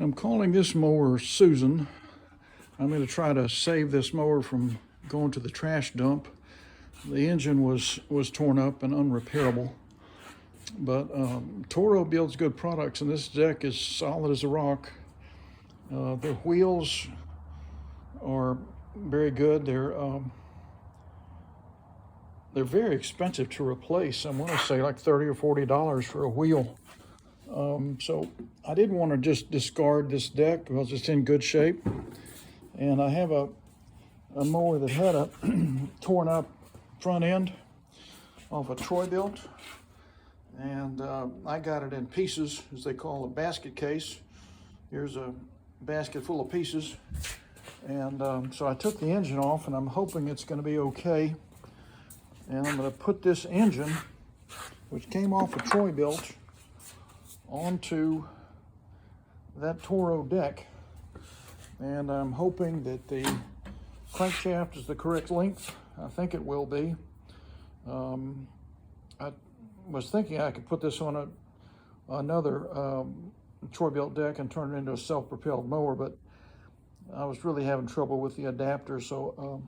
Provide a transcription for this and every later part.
I'm calling this mower Susan. I'm going to try to save this mower from going to the trash dump. The engine was torn up and unrepairable. But Toro builds good products, and this deck is solid as a rock. Their wheels are very good. They're very expensive to replace. I want to say like $30 or $40 for a wheel. So I didn't want to just discard this deck because it's in good shape. And I have a mower that had a torn up front end off a TroyBilt. And I got it in pieces, as they call a basket case. Here's a basket full of pieces. And so I took the engine off, and I'm hoping it's going to be okay. And I'm going to put this engine, which came off a TroyBilt, onto that Toro deck. And I'm hoping that the crankshaft is the correct length. I think it will be. I was thinking I could put this on another TroyBilt deck and turn it into a self-propelled mower, but I was really having trouble with the adapter, so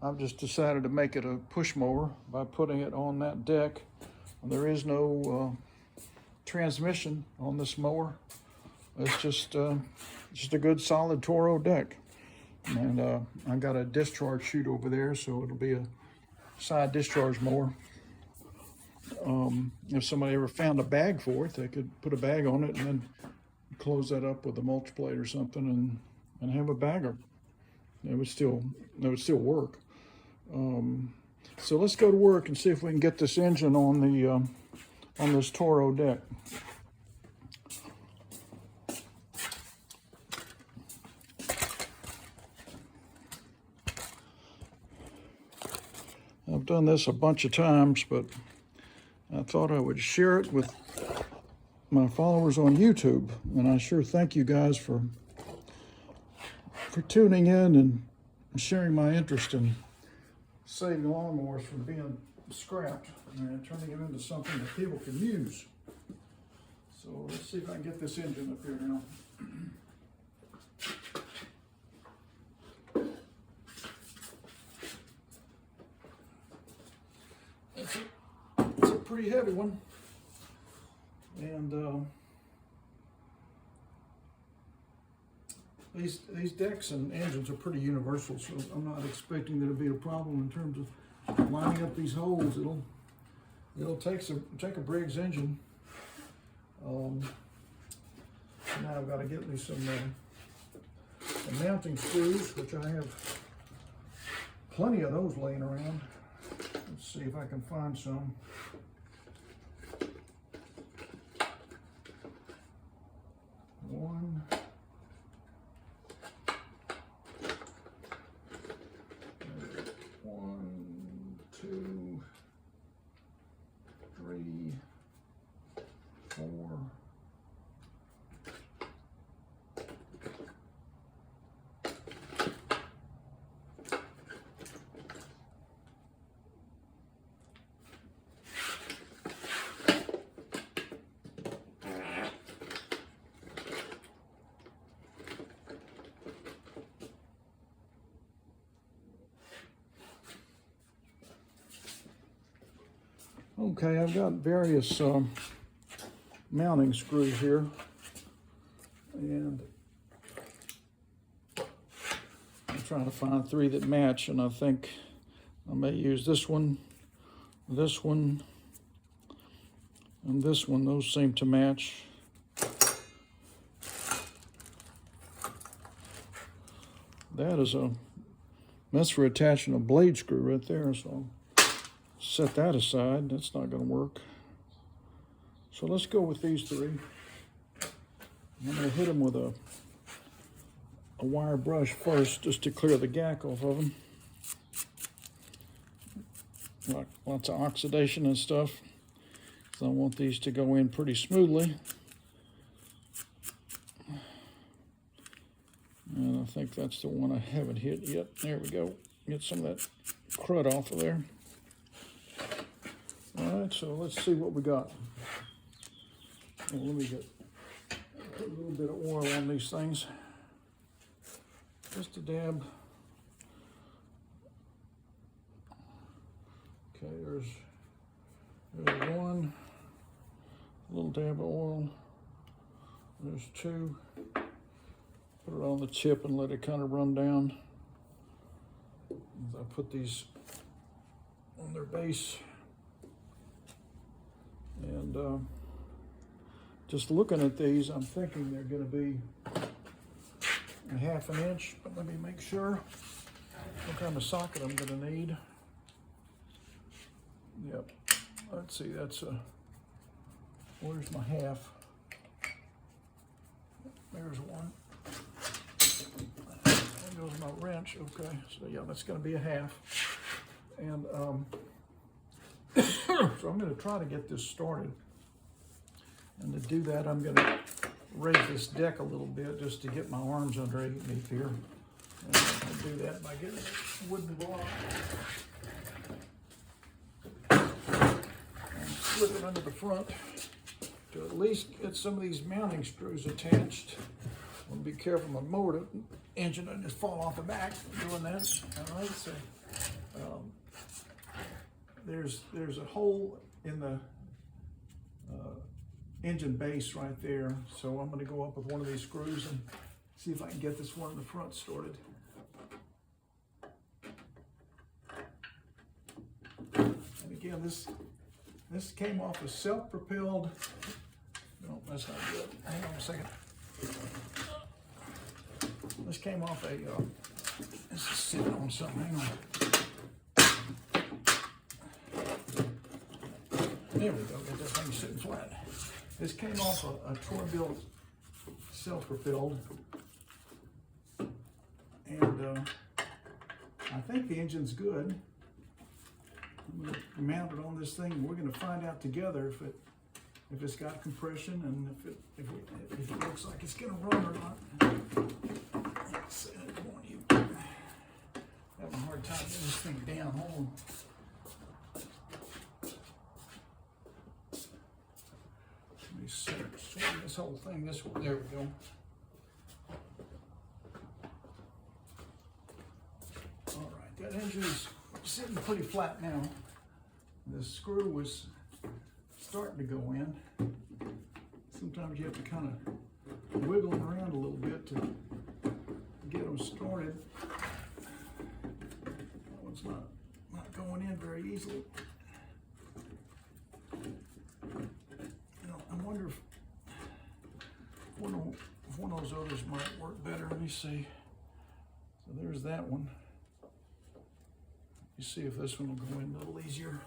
I've just decided to make it a push mower by putting it on that deck. There is no transmission on this mower. It's just a good solid Toro deck. And I got a discharge chute over there, so it'll be a side discharge mower. If somebody ever found a bag for it, they could put a bag on it and then close that up with a mulch plate or something and have a bagger. It would still work. So let's go to work and see if we can get this engine on the on this Toro deck. I've done this a bunch of times, but I thought I would share it with my followers on YouTube. And I sure thank you guys for tuning in and sharing my interest in saving lawnmowers from being scrapped and turning them into something that people can use. So let's see if I can get this engine up here now. It's a pretty heavy one, and these decks and engines are pretty universal, so I'm not expecting there to be a problem in terms of lining up these holes. It'll take a Briggs engine. Now I've got to get me some mounting screws, which I have plenty of those laying around. Let's see if I can find some. One. One, two, three, four. Okay, I've got various mounting screws here, and I'm trying to find three that match, and I think I may use this one, and this one. Those seem to match. That's for attaching a blade screw right there, so set that aside. That's not going to work. So let's go with these three. I'm going to hit them with a wire brush first, just to clear the gack off of them. Lots of oxidation and stuff. So I want these to go in pretty smoothly. And I think that's the one I haven't hit yet. There we go. Get some of that crud off of there. All right, so let's see what we got. Well, let me get Put a little bit of oil on these things. Just a dab. Okay, there's one. A little dab of oil. There's two. Put it on the tip and let it kind of run down. As I put these on their base. And just looking at these, I'm thinking they're going to be a 1/2 inch, but let me make sure what kind of socket I'm going to need. Yep, let's see, that's where's my 1/2? There's one. There goes my wrench, okay, so yeah, that's going to be a 1/2. And so I'm going to try to get this started. And to do that, I'm going to raise this deck a little bit just to get my arms underneath here. And I'll do that by getting a wooden block and slip it under the front to at least get some of these mounting screws attached. I want to be careful my motor engine doesn't just fall off the back doing that. All right, so there's a hole in the engine base right there. So I'm going to go up with one of these screws and see if I can get this one in the front started. And again, this came off a self-propelled. No, that's not good. Hang on a second. This came off a. This is sitting on something. Hang on. There we go. Get that thing sitting flat. This came off a TroyBilt self-propelled, and I think the engine's good. I'm going to mount it on this thing, and we're going to find out together if it's got compression and if it looks like it's going to run or not. Let's see, come on, you. Having a hard time getting this thing down. Hold on. Swing this whole thing this way. There we go. All right, that engine is sitting pretty flat now. The screw was starting to go in. Sometimes you have to kind of wiggle them around a little bit to get them started. That one's not going in very easily. I wonder if one of those others might work better. Let me see. So there's that one. You see if this one will go in a little easier.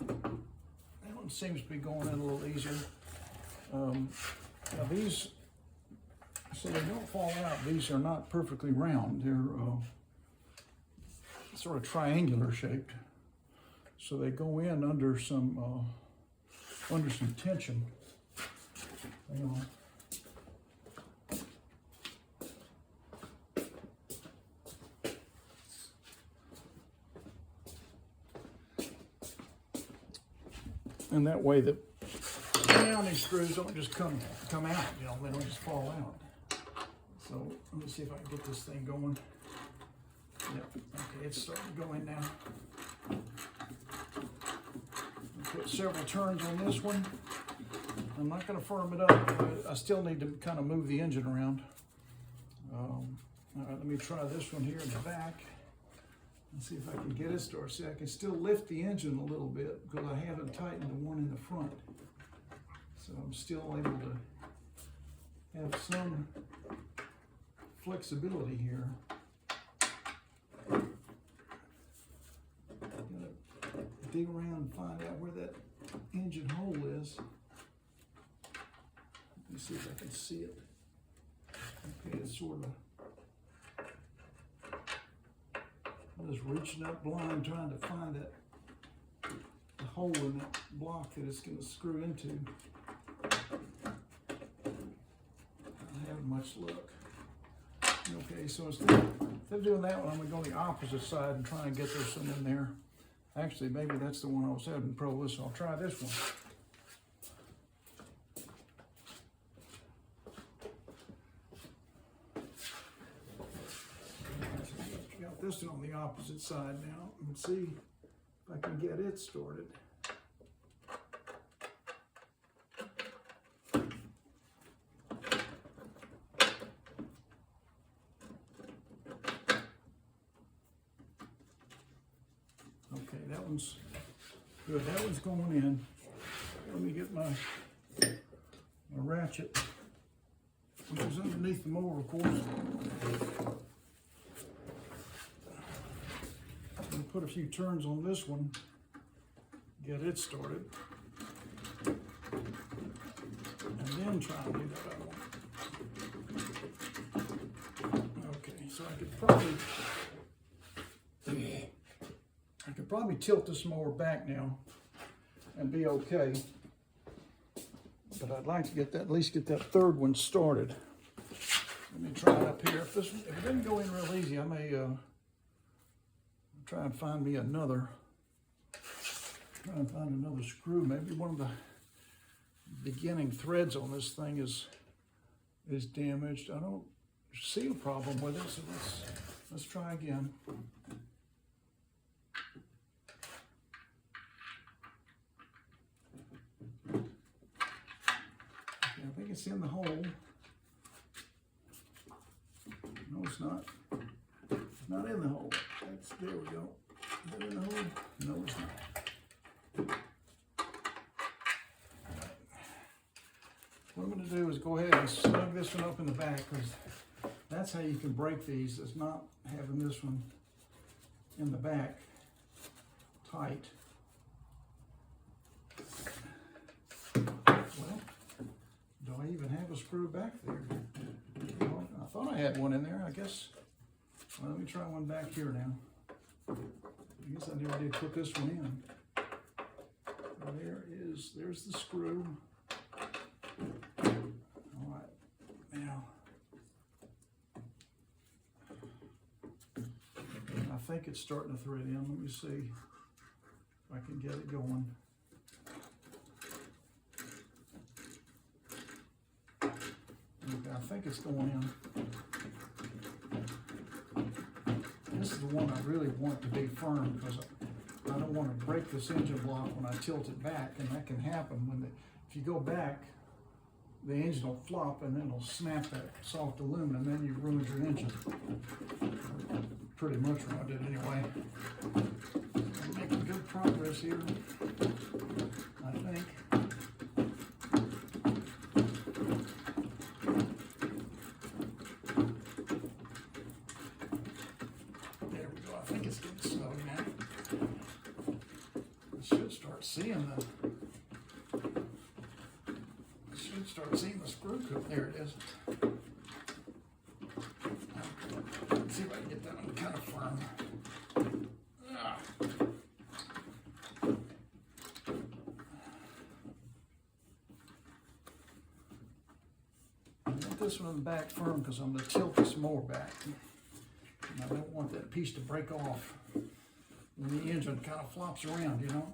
That one seems to be going in a little easier. Now these, so they don't fall out. These are not perfectly round. They're sort of triangular shaped, so they go in under some tension. Hang on. And that way the mounting screws don't just come out, you know, they don't just fall out. So let me see if I can get this thing going. Yep, okay, it's starting to go in now. I'll put several turns on this one. I'm not going to firm it up. I still need to kind of move the engine around. All right, let me try this one here in the back. Let's see if I can get it started. See, I can still lift the engine a little bit because I haven't tightened the one in the front. So I'm still able to have some flexibility here. Dig around and find out where that engine hole is. Let me see if I can see it. Okay, it's sort of. I'm just reaching up blind trying to find the hole in that block that it's going to screw into. Not having much luck. Okay, so instead of doing that one, I'm going to go on the opposite side and try and get this one in there. Actually, maybe that's the one I was having trouble with, so I'll try this one. Got this one on the opposite side now, and see if I can get it started. Okay, that one's good. That one's going in. Let me get my ratchet, which is underneath the mower, of course. I'm going to put a few turns on this one, get it started, and then try and do that other one. Okay, so I could probably tilt this mower back now and be okay. But I'd like to get that, at least get that third one started. Let me try it up here. If it didn't go in real easy, I may try and find me another. Try and find another screw. Maybe one of the beginning threads on this thing is damaged. I don't see a problem with it, so let's try again. Okay, I think it's in the hole. No, it's not. It's not in the hole. There we go. Is that in the hole? No, it's not. What I'm going to do is go ahead and snug this one up in the back, because that's how you can break these, is not having this one in the back tight. Well, do I even have a screw back there? Well, I thought I had one in there, I guess. Well, let me try one back here now. I guess I never did put this one in. There's the screw. All right, now, I think it's starting to thread in. Let me see if I can get it going. Okay, I think it's going in. This is the one I really want to be firm, because I don't want to break this engine block when I tilt it back, and that can happen when if you go back, the engine will flop and then it'll snap that soft aluminum, and then you ruined your engine. Pretty much what I did anyway. I'm making good progress here, I think. Start seeing the screw cook. There it is. Let's see if I can get that one kind of firm. I want this one in the back firm because I'm going to tilt this more back. And I don't want that piece to break off when the engine kind of flops around, you know.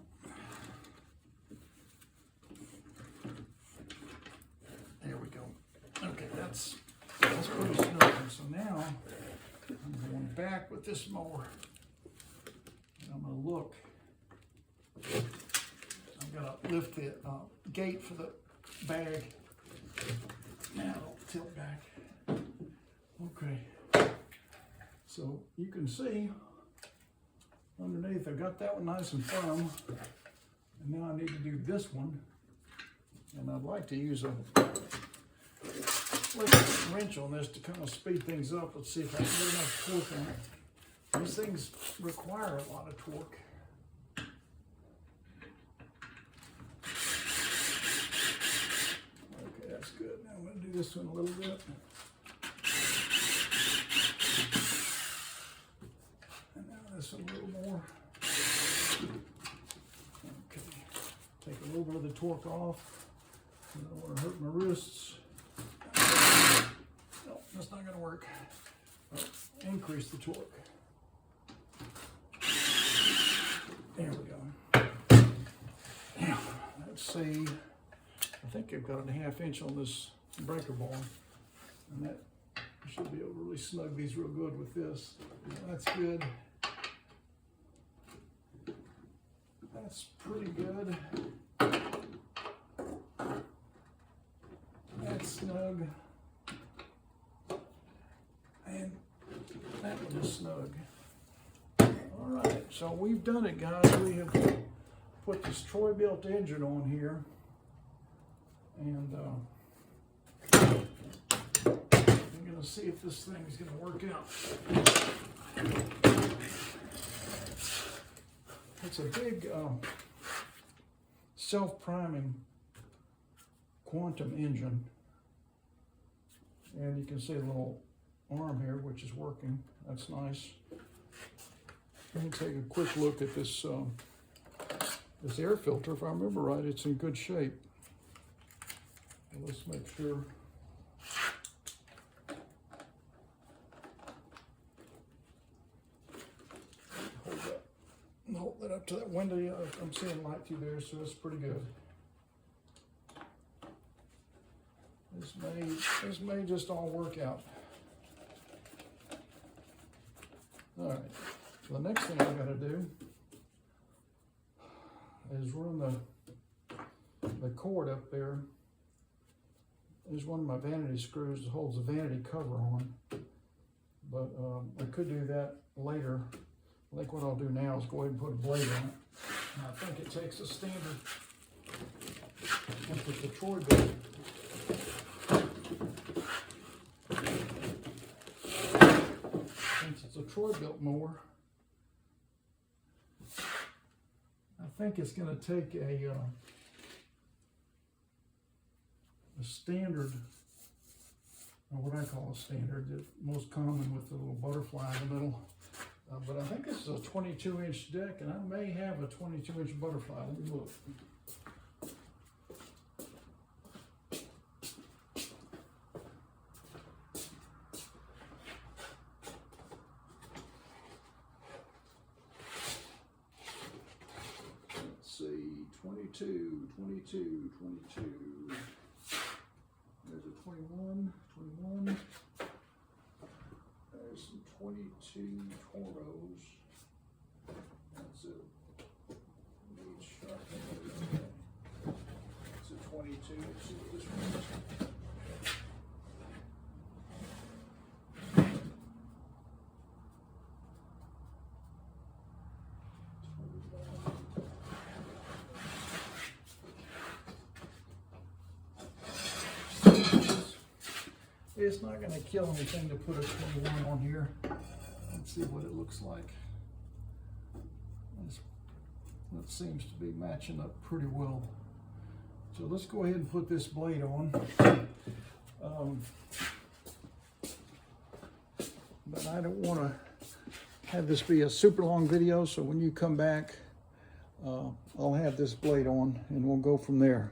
Okay, that's pretty snug. So now I'm going back with this mower, and I'm going to look. I've got to lift the gate for the bag. Now it'll tilt back. Okay, so you can see underneath I've got that one nice and firm, and now I need to do this one, and I'd like to use a wrench on this to kind of speed things up. Let's see if I can get enough torque on it. These things require a lot of torque. Okay, that's good. Now I'm going to do this one a little bit. And now this one a little more. Okay, take a little bit of the torque off. I don't want to hurt my wrists. No, that's not going to work. Increase the torque. There we go. Now, let's see. I think I've got a 1/2 inch on this breaker bar, and that I should be able to really snug these real good with this. That's good. That's pretty good. That's snug. And that one is snug. All right, so we've done it, guys. We have put this TroyBilt engine on here, and I'm gonna see if this thing is gonna work out. It's a big self-priming quantum engine, and you can see a little arm here which is working. That's nice. Let me take a quick look at this this air filter. If I remember right, it's in good shape. Let's make sure. Hold that up to that window. Yeah, I'm seeing light through there, so that's pretty good. This may just all work out. All right. So the next thing I got to do is run the cord up there. There's one of my vanity screws that holds the vanity cover on, but I could do that later. I think what I'll do now is go ahead and put a blade on it. And I think it takes a standard, with the TroyBilt. Since it's a TroyBilt mower, I think it's going to take a standard, or what I call a standard, the most common with the little butterfly in the middle. But I think this is a 22-inch deck, and I may have a 22-inch butterfly. Let me look. Let's see, 22. There's a 21. There's some 22 Toros. That's it. Need sharpening. It's a 22. Let's see what this one is. It's not going to kill anything to put a 21 on here. Let's see what it looks like. That seems to be matching up pretty well. So let's go ahead and put this blade on. But I don't want to have this be a super long video, so when you come back, I'll have this blade on and we'll go from there.